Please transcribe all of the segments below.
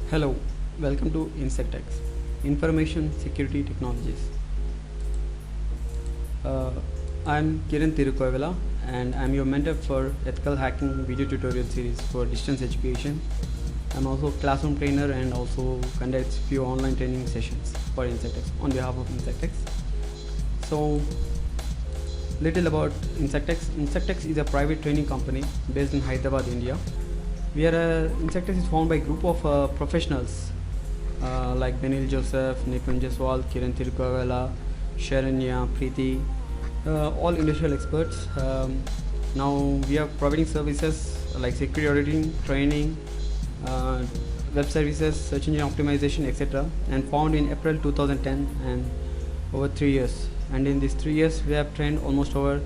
Hello, welcome to InsectX, Information Security Technologies. Uh, I'm Kiran Tirukovela and I'm your mentor for ethical hacking video tutorial series for distance education. I'm also a classroom trainer and also conduct few online training sessions for InsectX on behalf of InsectX. So, little about InsectX. InsectX is a private training company based in Hyderabad, India. InsectX is formed by a group of professionals like Benil Joseph, Nipun Jaswal, Kiran Tirukovela, Sharanya, Preeti, all industrial experts. Now we are providing services like security auditing, training, web services, search engine optimization, etc. And found in April 2010 and over 3 years. And in these 3 years, we have trained almost over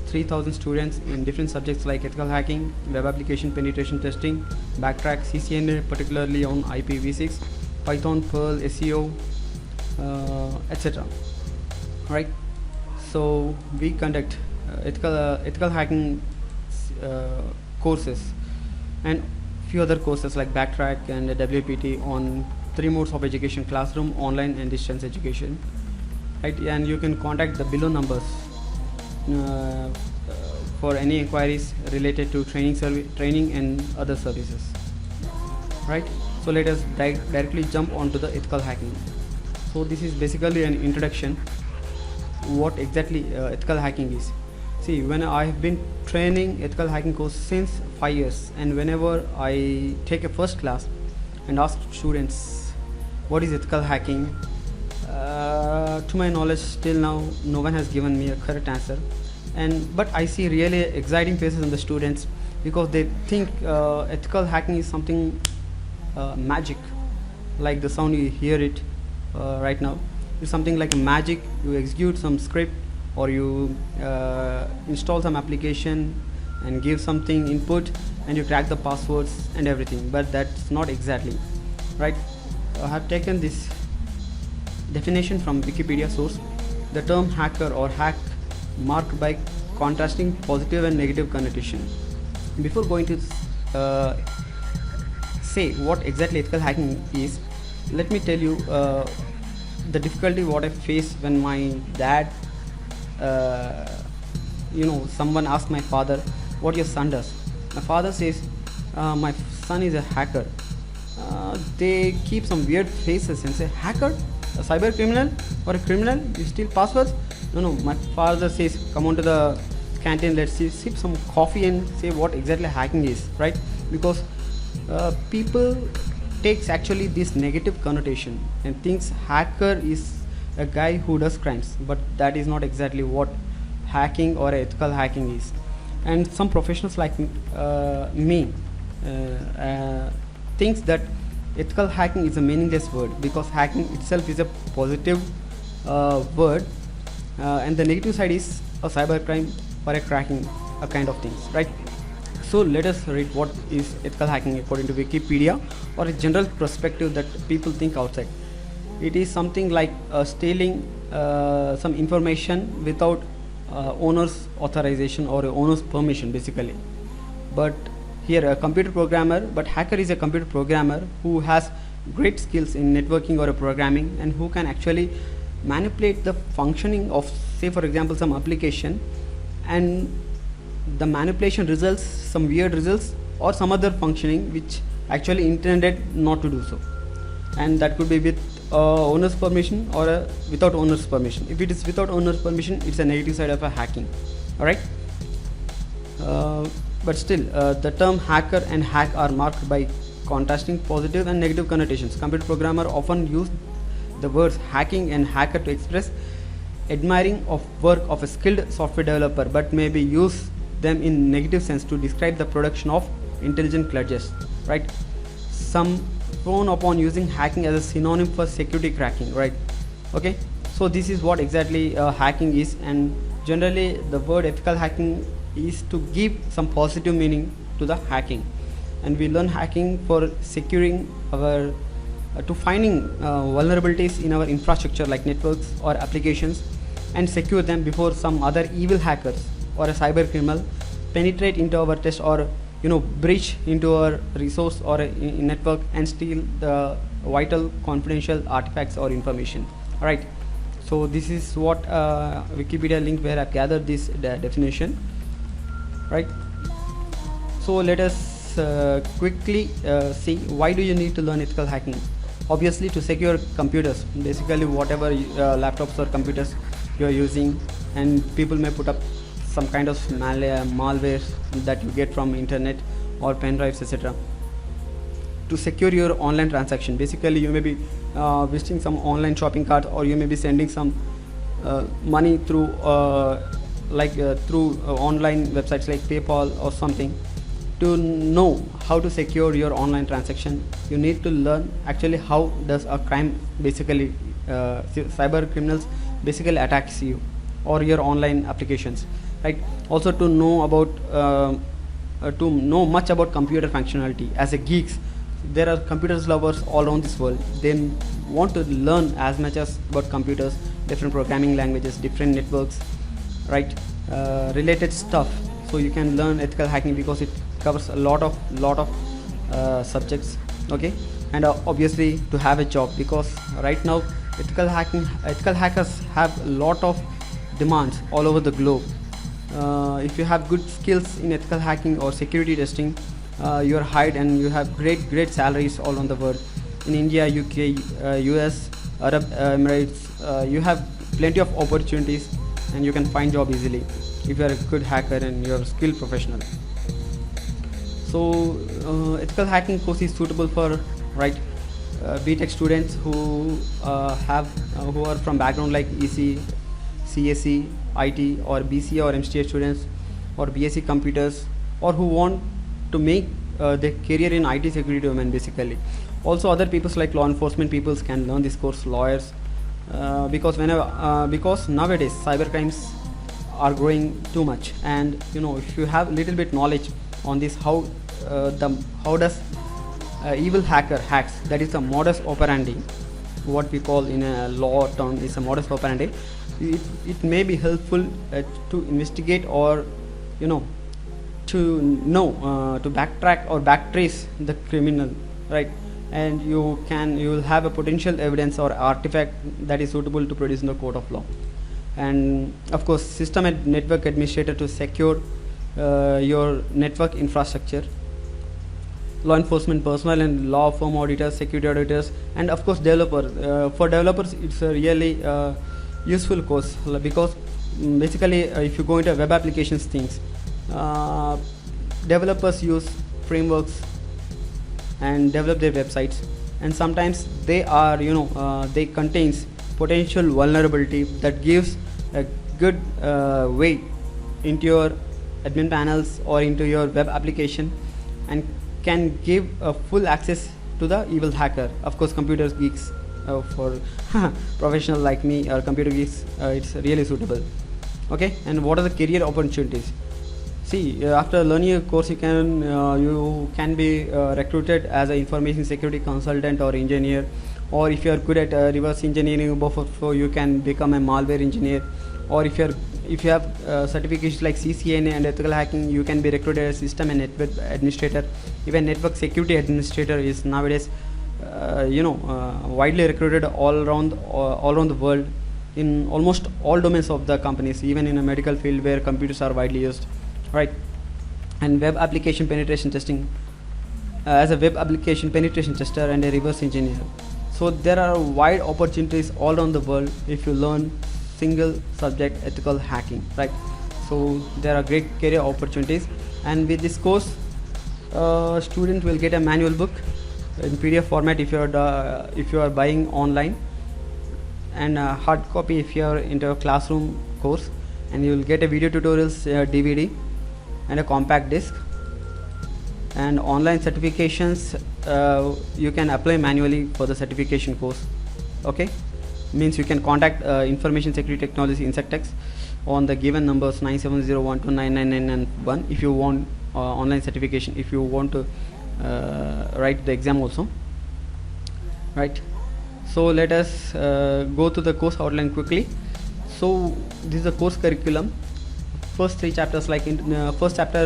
3,000 students in different subjects like ethical hacking, web application penetration testing, backtrack, CCNA, particularly on IPv6, Python, Perl, SEO, etc. Right. So we conduct ethical hacking courses and few other courses like backtrack and WPT on 3 modes of education: classroom, online, and distance education. Right, and you can contact the below numbers for any inquiries related to training and other services. Right, so let us directly jump onto the ethical hacking. So this is basically an introduction what exactly ethical hacking is. See, when I have been training ethical hacking course since 5 years, and whenever I take a first class and ask students what is ethical hacking, to my knowledge till now no one has given me a correct answer, but I see really exciting faces in the students because they think ethical hacking is something magic, like the sound you hear it right now. It's something like magic. You execute some script or you install some application and give something input and you crack the passwords and everything, but that's not exactly right. I have taken this definition from Wikipedia source. The term hacker or hack marked by contrasting positive and negative connotation. Before going to say what exactly ethical hacking is, let me tell you the difficulty what I face when my dad, someone asked my father what your son does. My father says my son is a hacker. They keep some weird faces and say, hacker? A cyber criminal or a criminal? You steal passwords? No, my father says, come on to the canteen, let's sip some coffee and say what exactly hacking is, right? Because people takes actually this negative connotation and thinks hacker is a guy who does crimes, but that is not exactly what hacking or ethical hacking is. And some professionals like me thinks that ethical hacking is a meaningless word because hacking itself is a positive word, and the negative side is a cyber crime or a cracking, a kind of things, right? So let us read what is ethical hacking according to Wikipedia, or a general perspective that people think outside. It is something like stealing some information without owner's authorization or owner's permission, basically. But here a computer programmer, but hacker is a computer programmer who has great skills in networking or programming and who can actually manipulate the functioning of, say for example, some application, and the manipulation results some weird results or some other functioning which actually intended not to do so, and that could be with owner's permission or without owner's permission. If it is without owner's permission, it's a negative side of a hacking. All right. But still, the term hacker and hack are marked by contrasting positive and negative connotations. Computer programmer often use the words hacking and hacker to express admiring of work of a skilled software developer, but maybe use them in negative sense to describe the production of intelligent glitches, right? Some prone upon using hacking as a synonym for security cracking, right? Okay, so this is what exactly hacking is, and generally the word ethical hacking is to give some positive meaning to the hacking, and we learn hacking for securing our to finding vulnerabilities in our infrastructure like networks or applications and secure them before some other evil hackers or a cyber criminal penetrate into our test or breach into a resource or a network and steal the vital confidential artifacts or information. All right. So this is what Wikipedia link where I've gathered this definition. Right. So let us quickly see why do you need to learn ethical hacking. Obviously to secure computers, basically whatever laptops or computers you are using, and people may put up some kind of malware that you get from internet or pen drives, etc. To secure your online transaction, basically you may be visiting some online shopping cart, or you may be sending some money through online websites like PayPal or something. To know how to secure your online transaction, you need to learn actually how does a crime basically cyber criminals basically attacks you or your online applications, right? Also to know about to know much about computer functionality. As a geeks, there are computers lovers all around this world. They want to learn as much as about computers, different programming languages, different networks, right? Related stuff. So you can learn ethical hacking because it covers a lot of subjects, okay? And obviously to have a job, because right now ethical hackers have a lot of demands all over the globe. If you have good skills in ethical hacking or security testing, you are hired and you have great salaries all around the world. In India, UK, US, Arab Emirates, you have plenty of opportunities and you can find job easily if you are a good hacker and you are a skilled professional. So ethical hacking course is suitable for BTech students who who are from background like EC, CSE, IT, or BCA or MCA students, or BSc computers, or who want to make their career in IT security domain basically. Also other people like law enforcement people can learn this course, lawyers, because nowadays cyber crimes are growing too much, and if you have little bit knowledge on this, how does evil hacker hacks, that is a modus operandi, what we call in a law term is a modus operandi. It may be helpful to investigate, or to backtrack or backtrace the criminal, right? And you will have a potential evidence or artifact that is suitable to produce in the court of law. And of course system and network administrator to secure your network infrastructure, law enforcement personnel and law firm auditors, security auditors, and of course developer. For developers it's a really useful course, because basically if you go into web applications things, developers use frameworks and develop their websites, and sometimes they are they contains potential vulnerability that gives a good way into your admin panels or into your web application, and can give full access to the evil hacker. Of course computer geeks, for professional like me or computer geeks, it's really suitable, okay? And what are the career opportunities? See, after learning a course, you can be recruited as an information security consultant or engineer, or if you are good at reverse engineering, both you can become a malware engineer, or if you have certifications like CCNA and ethical hacking, you can be recruited as system and network administrator. Even network security administrator is nowadays widely recruited all around the world, in almost all domains of the companies, even in a medical field where computers are widely used, right? And web application penetration testing, as a web application penetration tester and a reverse engineer. So there are wide opportunities all around the world if you learn single subject ethical hacking, right? So there are great career opportunities, and with this course student will get a manual book in PDF format if you are buying online, and a hard copy if you are into a classroom course, and you will get a video tutorials DVD and a compact disc. And online certifications, you can apply manually for the certification course, okay? Means you can contact Information Security Technology Insectex on the given numbers 970129991 if you want online certification, if you want to write the exam also, right? So let us go to the course outline quickly. So this is the course curriculum first three chapters, like first chapter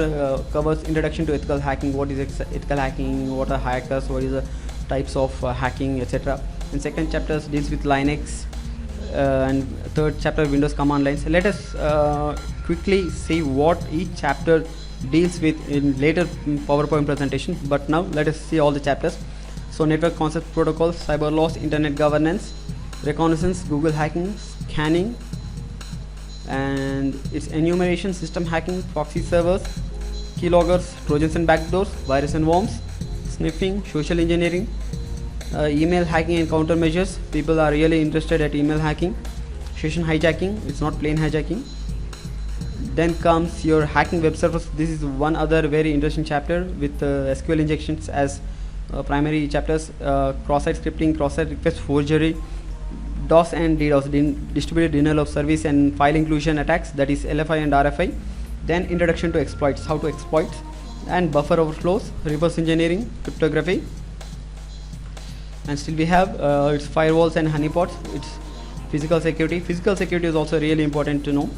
covers introduction to ethical hacking, what is ethical hacking, what are hackers, what is the types of hacking, etc. And second chapter deals with Linux, and third chapter Windows command lines. Let us quickly see what each chapter deals with in later PowerPoint presentation, but now let us see all the chapters. So network concept protocols, cyber laws, internet governance, reconnaissance, Google hacking, scanning and its enumeration, system hacking, proxy servers, keyloggers, trojans and backdoors, virus and worms, sniffing, social engineering, email hacking and countermeasures. People are really interested at email hacking, session hijacking, it's not plain hijacking. Then comes your hacking web servers. This is one other very interesting chapter with SQL injections as primary chapters, cross-site scripting, cross-site request forgery, DOS and DDoS, distributed denial of service and file inclusion attacks, that is LFI and RFI. Then introduction to exploits, how to exploit, and buffer overflows, reverse engineering, cryptography. And still we have its firewalls and honeypots, its physical security. Physical security is also really important to know.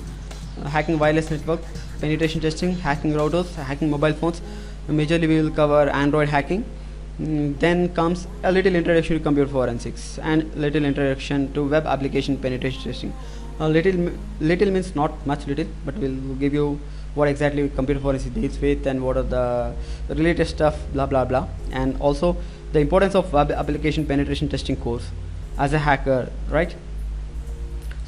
Hacking wireless networks, penetration testing, hacking routers, hacking mobile phones. Majorly we will cover Android hacking. Then comes a little introduction to computer forensics and little introduction to web application penetration testing. Little means not much little, but we'll give you what exactly computer forensics deals with and what are the related stuff, blah blah blah. And also the importance of web application penetration testing course as a hacker, right?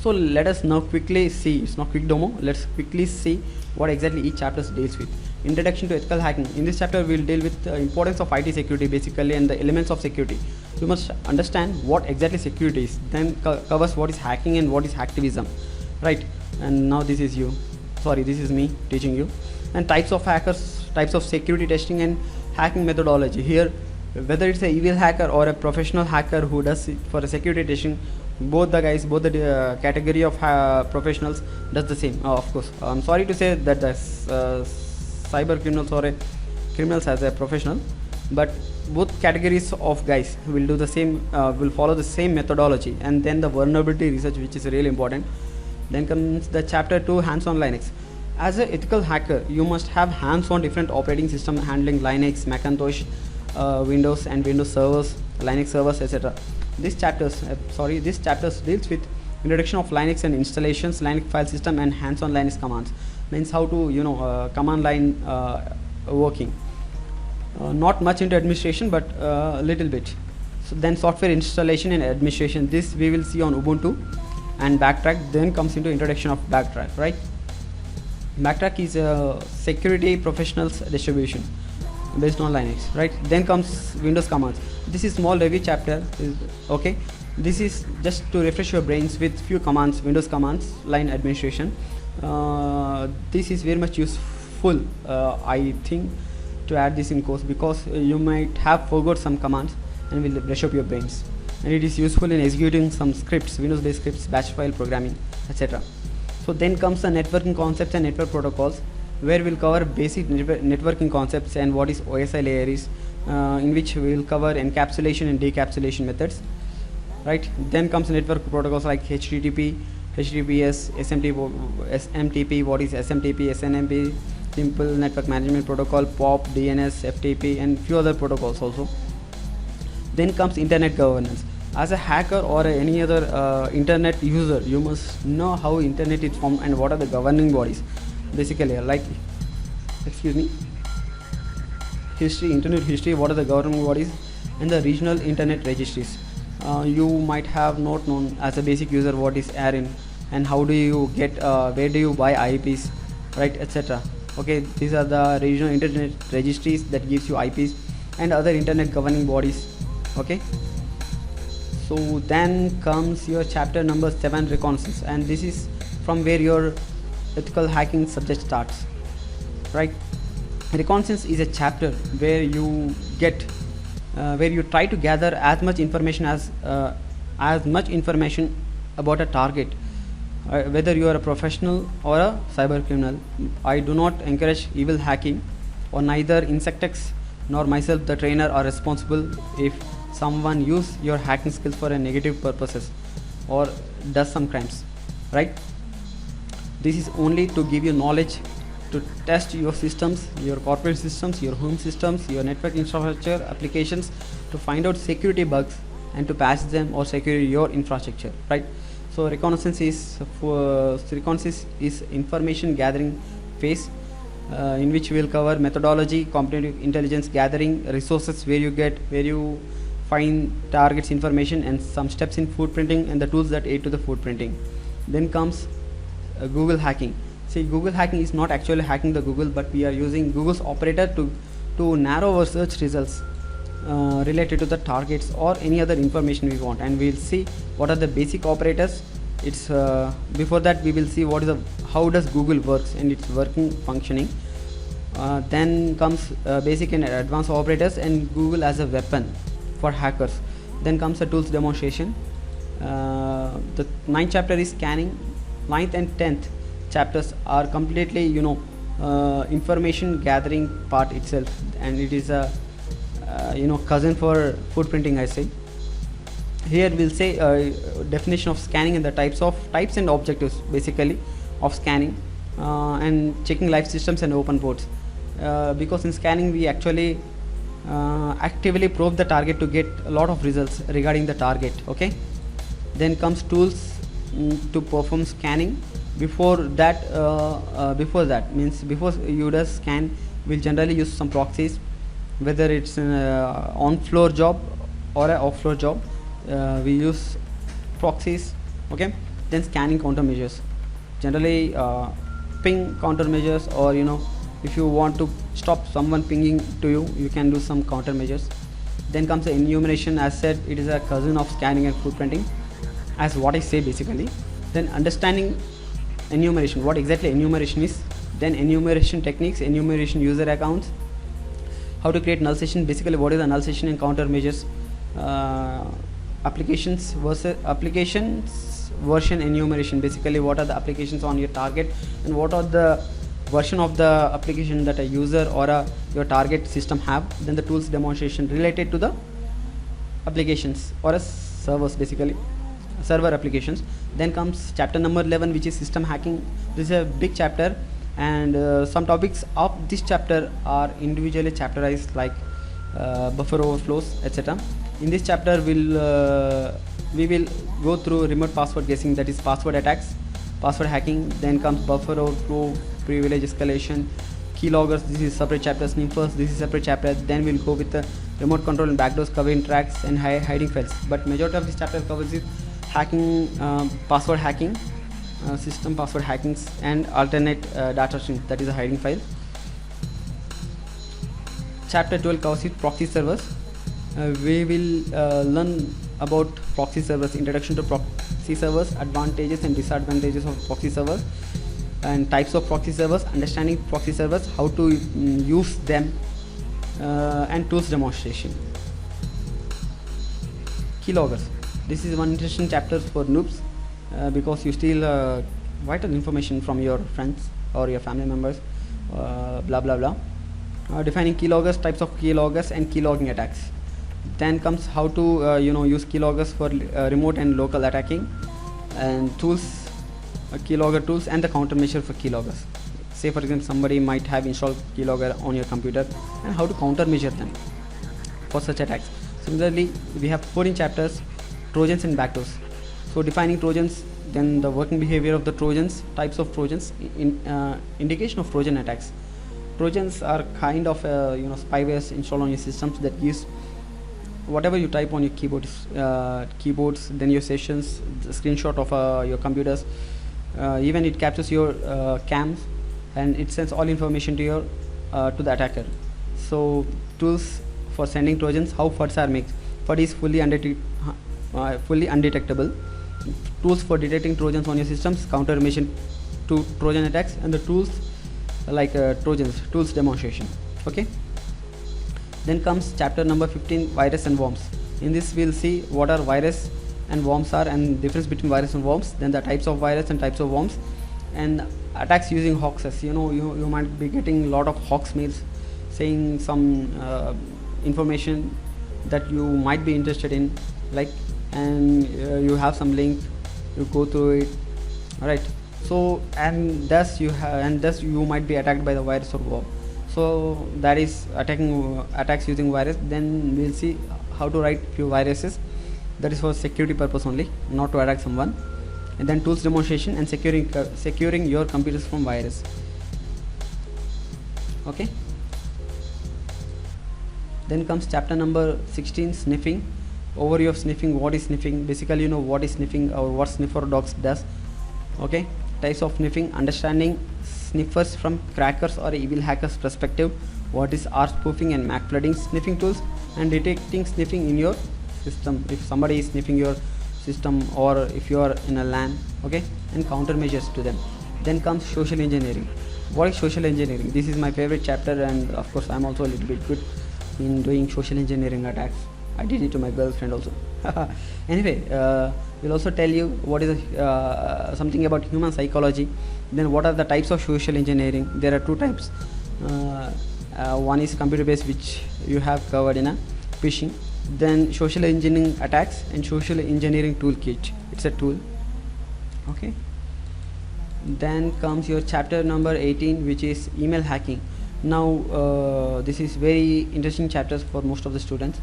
So let us now quickly see, it's not quick demo, let's quickly see what exactly each chapter deals with. Introduction to ethical hacking. In this chapter we will deal with the importance of IT security basically and the elements of security. You must understand what exactly security is, then covers what is hacking and what is hacktivism, right? And now this is me teaching you. And types of hackers, types of security testing and hacking methodology. Here whether it's a evil hacker or a professional hacker who does it for a security testing, both the category of professionals does the same. Of course, I'm sorry to say that the cyber criminals or criminals as a professional, but both categories of guys will do the same, will follow the same methodology. And then the vulnerability research, which is really important. Then comes the chapter 2, hands-on Linux. As an ethical hacker, you must have hands-on different operating system handling Linux, Macintosh, Windows and Windows servers, Linux servers, etc. This chapter deals with introduction of Linux and installations, Linux file system and hands-on Linux commands. Means how to command line working. Not much into administration, but a little bit. So then software installation and administration. This we will see on Ubuntu and Backtrack. Then comes into introduction of Backtrack, right? Backtrack is a security professionals distribution based on Linux, right? Then comes Windows commands. This is small review chapter, okay? This is just to refresh your brains with few commands, Windows commands, line administration. This is very much useful, I think, to add this in course, because you might have forgot some commands and will brush up your brains. And it is useful in executing some scripts, Windows based scripts, batch file programming, etc. So then comes the networking concepts and network protocols, where we'll cover basic networking concepts and what is OSI layer is, in which we will cover encapsulation and decapsulation methods, right? Then comes network protocols like HTTP, HTTPS, SMTP, what is SMTP, SNMP, Simple Network Management Protocol, POP, DNS, FTP, and few other protocols also. Then comes internet governance. As a hacker or any other internet user, you must know how internet is formed and what are the governing bodies. Basically, like, history, internet history, what are the governing bodies, and the regional internet registries. You might have not known as a basic user what is ARIN and how do you get, where do you buy IPs, right, etc. Okay, these are the regional internet registries that gives you IPs and other internet governing bodies. Okay, so then comes your chapter number 7, reconnaissance, and this is from where your ethical hacking subject starts, right? Reconnaissance is a chapter where you get where you try to gather as much information about a target, whether you are a professional or a cyber criminal. I do not encourage evil hacking, or neither Insectex nor myself the trainer are responsible if someone use your hacking skills for a negative purposes or does some crimes, right? This is only to give you knowledge to test your systems, your corporate systems, your home systems, your network infrastructure applications, to find out security bugs and to patch them or secure your infrastructure, right? So reconnaissance is information gathering phase, in which we will cover methodology, competitive intelligence gathering, resources where you find targets information, and some steps in footprinting and the tools that aid to the footprinting. Then comes Google hacking. See, Google hacking is not actually hacking the Google, but we are using Google's operator to narrow our search results related to the targets or any other information we want, and we'll see what are the basic operators. It's before that we will see how does Google works and its working functioning. Then comes basic and advanced operators and Google as a weapon for hackers. Then comes the tools demonstration. The 9th chapter is scanning. 9th and 10th chapters are completely information gathering part itself, and it is a cousin for footprinting, I say. Here we'll say definition of scanning and the types and objectives basically of scanning, and checking live systems and open ports, because in scanning we actually actively probe the target to get a lot of results regarding the target. Okay, then comes tools to perform scanning. Before that means before you does scan, we'll generally use some proxies, whether it's an on-floor job or an off-floor job. We use proxies. Okay, then scanning countermeasures, generally ping countermeasures, or if you want to stop someone pinging to you, you can do some countermeasures. Then comes the enumeration. As said, it is a cousin of scanning and footprinting, as what I say basically. Then understanding enumeration, what exactly enumeration is. Then enumeration techniques, enumeration user accounts, how to create null session, basically what is a null session and countermeasures. Applications version enumeration, basically what are the applications on your target and what are the version of the application that a user or your target system have. Then the tools demonstration related to the applications or a servers, basically server applications. Then comes chapter number 11, which is system hacking. This is a big chapter, and some topics of this chapter are individually chapterized, like buffer overflows, etc. In this chapter we will go through remote password guessing, that is password attacks, password hacking. Then comes buffer overflow, privilege escalation, keyloggers. This is separate chapter. Sniffers, this is separate chapter. Then we'll go with the remote control and backdoors, covering tracks and hiding files. But majority of this chapter covers is hacking, password hacking, system password hackings, and alternate data streams, that is a hiding file. Chapter 12 covers proxy servers. We will learn about proxy servers, introduction to proxy servers, advantages and disadvantages of proxy servers, and types of proxy servers, understanding proxy servers, how to use them, and tools demonstration. Keyloggers. This is one interesting chapter for noobs, because you steal vital information from your friends or your family members, blah blah blah. Defining keyloggers, types of keyloggers, and keylogging attacks. Then comes how to use keyloggers for remote and local attacking, and tools, keylogger tools, and the countermeasure for keyloggers. Say for example somebody might have installed keylogger on your computer, and how to countermeasure them for such attacks. Similarly, we have 14 chapters, Trojans and backdoors. So defining Trojans, then the working behavior of the Trojans, types of Trojans, indication of Trojan attacks. Trojans are kind of spywares installed on your systems that use whatever you type on your keyboards, then your sessions, the screenshot of your computers, even it captures your cams, and it sends all information to the attacker. So tools for sending Trojans, how FUDs are made. FUD is fully undetectable. Tools for detecting Trojans on your systems, countermeasure to Trojan attacks, and the tools like Trojans, tools demonstration. Okay. Then comes chapter number 15, virus and worms. In this we'll see what are virus and worms are, and difference between virus and worms, then the types of virus and types of worms, and attacks using hoaxes. You might be getting a lot of hoax mails saying some information that you might be interested in, like, and you have some link, you go through it. Alright, So thus you might be attacked by the virus or bot. So that is attacks using virus. Then we'll see how to write few viruses. That is for security purpose only, not to attack someone. And then tools demonstration and securing your computers from virus. Okay. Then comes chapter number 16, sniffing. Overview of sniffing. What is sniffing? Basically, you know what is sniffing or what sniffer dogs does. Okay. Types of sniffing, understanding sniffers from crackers or evil hackers perspective, what is R spoofing and MAC flooding, sniffing tools, and detecting sniffing in your system if somebody is sniffing your system or if you are in a LAN. Okay. And countermeasures to them. Then comes social engineering. What is social engineering? This is my favorite chapter, and of course I'm also a little bit good in doing social engineering attacks. I did it to my girlfriend also. Anyway, we'll also tell you what is something about human psychology. Then what are the types of social engineering? There are two types. One is computer based, which you have covered in a phishing. Then social engineering attacks and social engineering toolkit. It's a tool. Okay. Then comes your chapter number 18, which is email hacking. Now this is very interesting chapters for most of the students,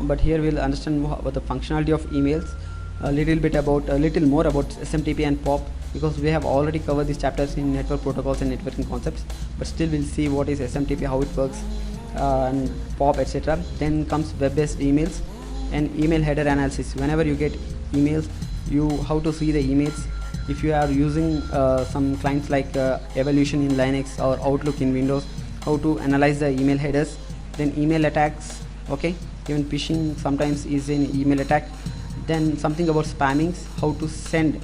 but here we'll understand more about the functionality of emails, a little more about SMTP and POP, because we have already covered these chapters in network protocols and networking concepts, but still we'll see what is SMTP, how it works, and POP, etc. Then comes web-based emails and email header analysis. Whenever you get emails, how to see the emails. If you are using some clients like Evolution in Linux or Outlook in Windows, how to analyze the email headers. Then email attacks. Okay, even phishing sometimes is an email attack. Then something about spammings, how to send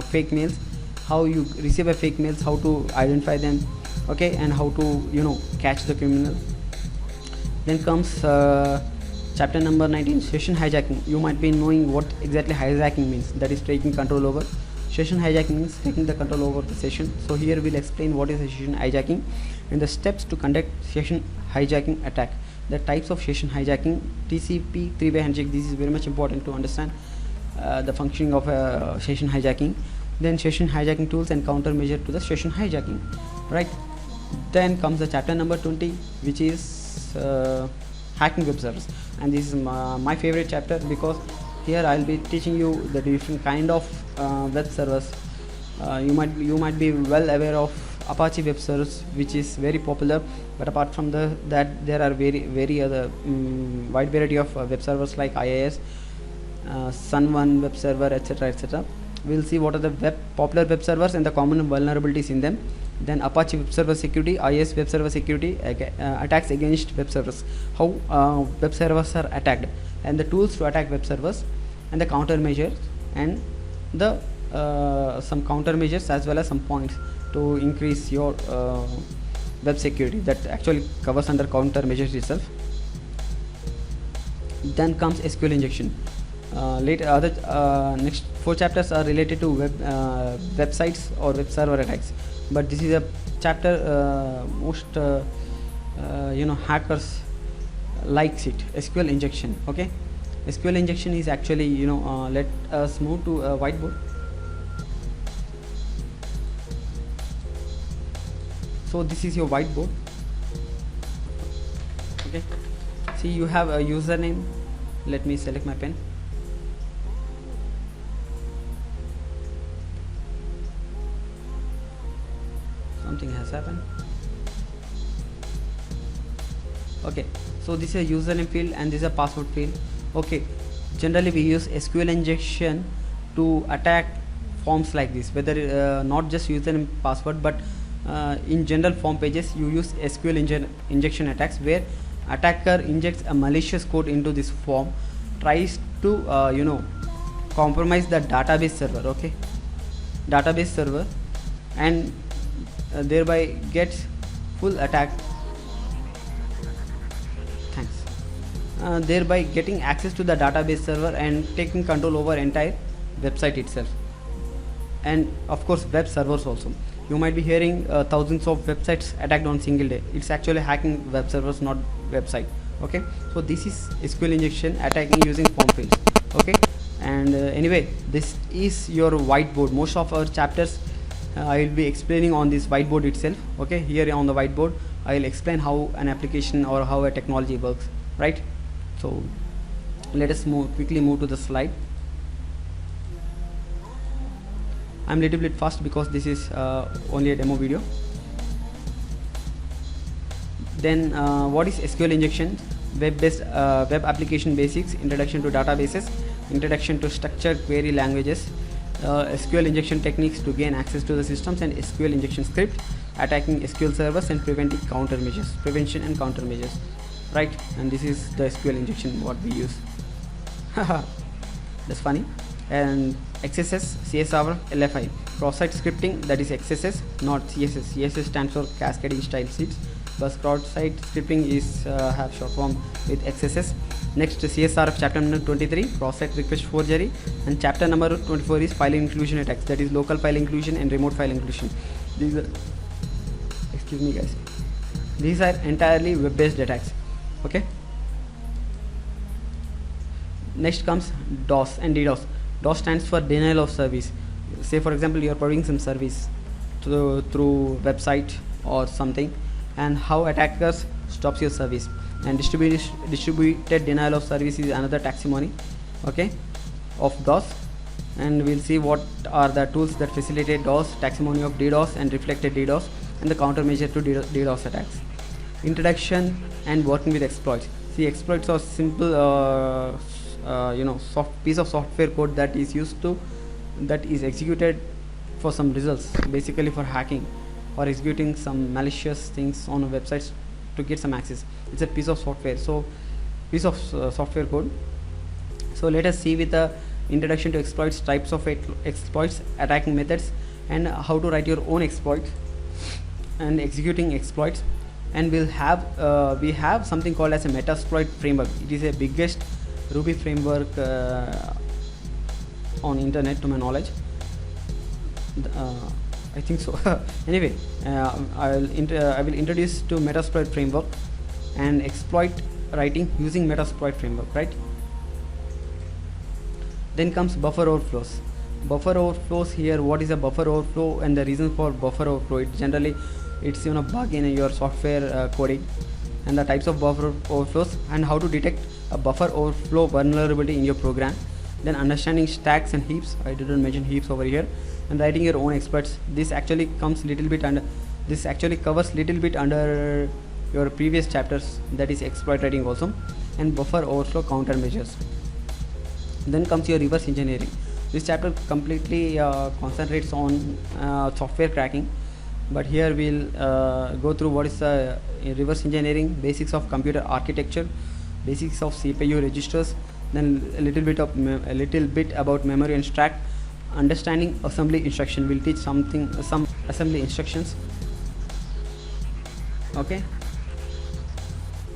fake mails, how you receive a fake mails, how to identify them. Okay, and how to catch the criminal. Then comes chapter number 19, session hijacking. You might be knowing what exactly hijacking means. That is taking control over. Session hijacking means taking the control over the session. So here we'll explain what is a session hijacking and the steps to conduct session hijacking attack. The types of session hijacking, TCP, three-way handshake. This is very much important to understand the functioning of session hijacking. Then session hijacking tools and countermeasure to the session hijacking. Right. Then comes the chapter number 20, which is hacking web servers, and this is my favorite chapter, because here I'll be teaching you the different kind of web servers. You might be well aware of Apache web servers, which is very popular, but apart from that there are very other wide variety of web servers like IIS, Sun1 web server, etc. We'll see what are the popular web servers and the common vulnerabilities in them. Then Apache web server security, IIS web server security, attacks against web servers, how web servers are attacked, and the tools to attack web servers, and the countermeasures, and the some countermeasures as well as some points to increase your web security. That actually covers under countermeasures itself. Then comes SQL injection. Next 4 chapters are related to websites or web server attacks, but this is a chapter most hackers likes it, SQL injection. Okay, SQL injection is actually let us move to a whiteboard. So this is your whiteboard. Okay, see, you have a username. Let me select my pen. Something has happened. Okay, so this is a username field and this is a password field. Okay, generally we use SQL injection to attack forms like this, whether not just username password, but in general form pages you use SQL injection attacks, where attacker injects a malicious code into this form, tries to compromise the database server. Okay, database server, and thereby gets full attack. Thereby getting access to the database server and taking control over entire website itself, and of course web servers also. You might be hearing thousands of websites attacked on single day. It's actually hacking web servers, not website. Okay, so this is SQL injection attacking using form fields. Okay, and anyway, this is your whiteboard. Most of our chapters I will be explaining on this whiteboard itself. Okay, here on the whiteboard I will explain how an application or how a technology works, right? So let us quickly move to the slide. I'm a little bit fast because this is only a demo video. Then what is SQL injection? Web-based web application basics, introduction to databases, introduction to structured query languages, SQL injection techniques to gain access to the systems, and SQL injection script, attacking SQL servers and preventing countermeasures, prevention and countermeasures, right? And this is the SQL injection what we use. That's funny. And XSS, CSR, LFI, cross-site scripting, that is XSS, not CSS. CSS stands for cascading style sheets, but cross-site scripting is have short form with XSS. Next, CSRF chapter number 23, cross-site request forgery, and chapter number 24 is file inclusion attacks, that is local file inclusion and remote file inclusion. These are, excuse me guys, these are entirely web-based attacks. Okay. Next comes DOS and DDoS. DOS stands for denial of service. Say for example you are providing some service through website or something, and how attackers stops your service. And distributed denial of service is another taxonomy, okay, of DOS. And we'll see what are the tools that facilitate DOS, taxonomy of DDoS and reflected DDoS, and the countermeasure to DDoS attacks. Introduction and working with exploits. See, exploits are simple piece of software code that is executed for some results, basically for hacking or executing some malicious things on websites to get some access. It's a piece of software, so piece of software code. So let us see with the introduction to exploits, types of exploits, attacking methods, and how to write your own exploits and executing exploits. And we have something called as a Metasploit framework. It is the biggest Ruby framework on internet to my knowledge. I think so. Anyway, I will introduce to Metasploit framework and exploit writing using Metasploit framework, right? Then comes buffer overflows. Buffer overflows, here what is a buffer overflow and the reason for buffer overflow. It's bug in your software coding, and the types of buffer overflows and how to detect a buffer overflow vulnerability in your program. Then understanding stacks and heaps. I didn't mention heaps over here. And writing your own exploits. This actually covers little bit under your previous chapters, that is exploit writing also, and buffer overflow countermeasures. Then comes your reverse engineering. This chapter completely concentrates on software cracking, but here we'll go through what is reverse engineering, basics of computer architecture, basics of CPU registers, then a little bit about memory and stack, understanding assembly instruction. We'll teach some assembly instructions. Okay.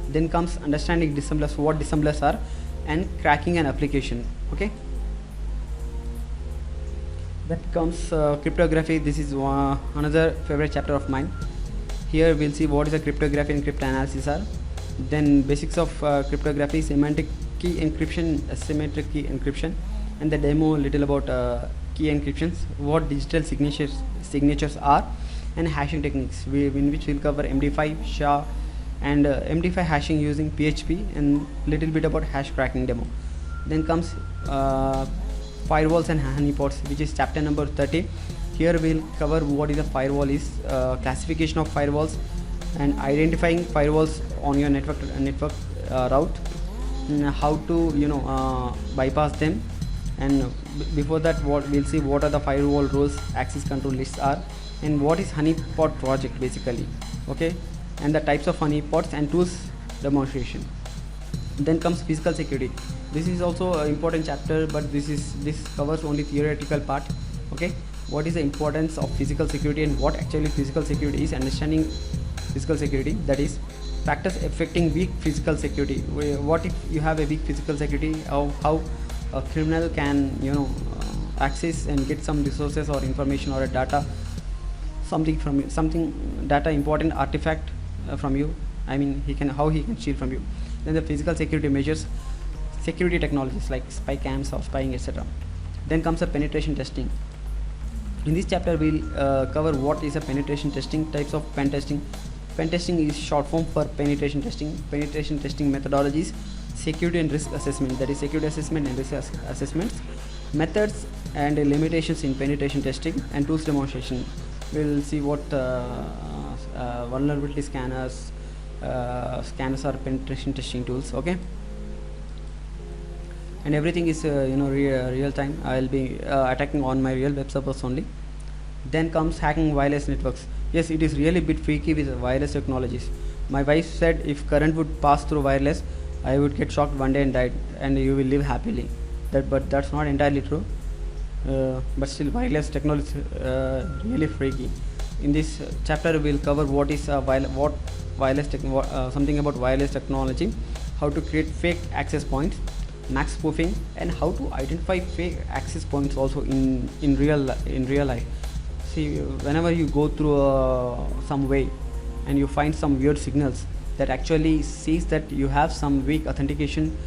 Then comes understanding disassemblers, what disassemblers are, and cracking an application. Okay. That comes cryptography. This is another favorite chapter of mine. Here we'll see what is a cryptography and cryptanalysis are. Then basics of cryptography, semantic key encryption, asymmetric key encryption, and the demo little about key encryptions, what digital signatures are, and hashing techniques, in which we'll cover MD5, SHA, and MD5 hashing using PHP, and little bit about hash cracking demo. Then comes firewalls and honeypots, which is chapter number 30. Here we'll cover what is a firewall is, classification of firewalls, and identifying firewalls on your network route, how to bypass them. And before that, we'll see what are the firewall rules, access control lists are, and what is honeypot project basically. Okay, and the types of honeypots and tools demonstration. Then comes physical security. This is also an important chapter, but this covers only theoretical part. Okay, what is the importance of physical security and what actually physical security is, understanding physical security, that is factors affecting weak physical security. What if you have a weak physical security, how a criminal can access and get some resources or information or a data, data important artifact from you. I mean, how he can steal from you. Then the physical security measures, security technologies like spy cams or spying, etc. Then comes the penetration testing. In this chapter we'll cover what is a penetration testing, types of pen testing. Pen testing is short form for penetration testing methodologies, security and risk assessment, that is security assessment and risk assessments, methods and limitations in penetration testing, and tools demonstration. We'll see what vulnerability scanners are penetration testing tools. Okay, and everything is real time. I'll be attacking on my real web servers only. Then comes hacking wireless networks. Yes, it is really a bit freaky with wireless technologies. My wife said if current would pass through wireless, I would get shocked one day and died, and you will live happily. But that's not entirely true. But still, wireless technology is really freaky. In this chapter, we'll cover what is something about wireless technology, how to create fake access points, max spoofing, and how to identify fake access points also in real life. See, whenever you go through some way and you find some weird signals that actually says that you have some weak authentication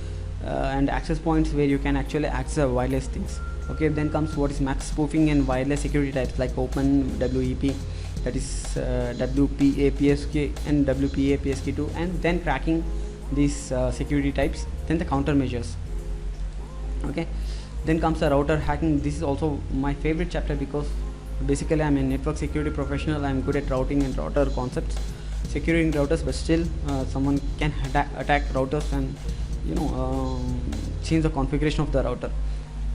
and access points where you can actually access wireless things. Okay, then comes what is max spoofing and wireless security types like Open WEP, that is WPA-PSK and WPA-PSK2, and then cracking these security types, then the countermeasures. Okay, then comes the router hacking. This is also my favorite chapter because basically I'm a network security professional. I'm good at routing and router concepts, securing routers, but still someone can attack routers and change the configuration of the router.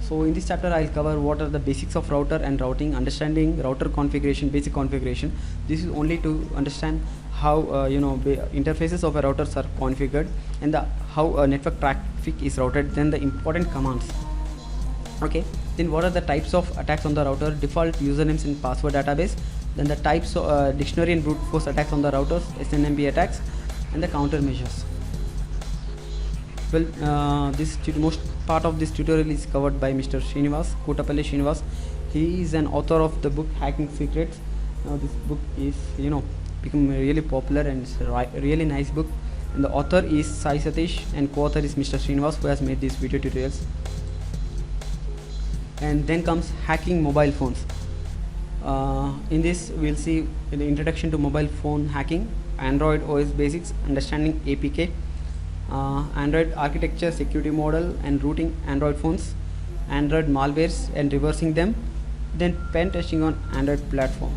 So in this chapter I'll cover what are the basics of router and routing, understanding router configuration, basic configuration. This is only to understand how interfaces of a routers are configured, and how network traffic is routed, then the important commands. Okay, then what are the types of attacks on the router? Default usernames and password database, then the types of dictionary and brute force attacks on the routers, SNMP attacks, and the countermeasures. Well, most part of this tutorial is covered by Mr. Srinivas, Kotapalli Srinivas. He is an author of the book Hacking Secrets. This book is become really popular, and it's a really nice book. And the author is Sai Satish, and co-author is Mr. Srinivas, who has made these video tutorials. And then comes hacking mobile phones. In this we'll see the introduction to mobile phone hacking, Android OS basics, understanding APK, Android architecture, security model, and routing Android phones, Android malwares and reversing them, then pen testing on Android platform,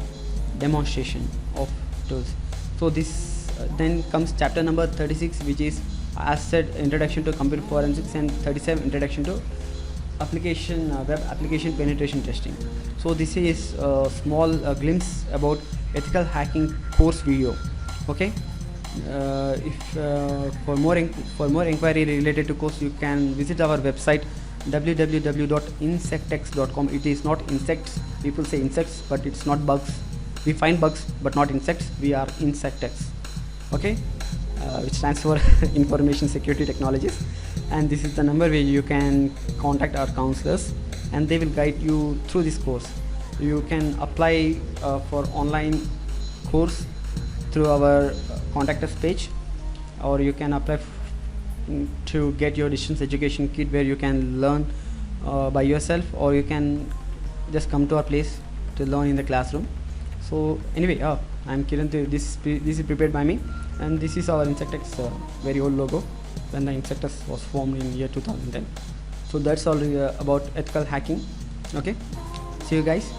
demonstration of tools. So this then comes chapter number 36, which is, as said, introduction to computer forensics, and 37 introduction to web application penetration testing. So this is a small glimpse about ethical hacking course video. Okay, for more inquiry related to course, you can visit our website www.insectex.com. It is not insects. People say insects, but it's not bugs. We find bugs but not insects. We are Insectex. Okay, which stands for Information Security Technologies. And this is the number where you can contact our counselors, and they will guide you through this course. You can apply for online course through our contact us page, or you can apply to get your distance education kit, where you can learn by yourself, or you can just come to our place to learn in the classroom. So anyway, I'm Kiran. This is prepared by me, and this is our Insectex very old logo when the Insectex was formed in year 2010. So that's all about ethical hacking. Okay, see you guys.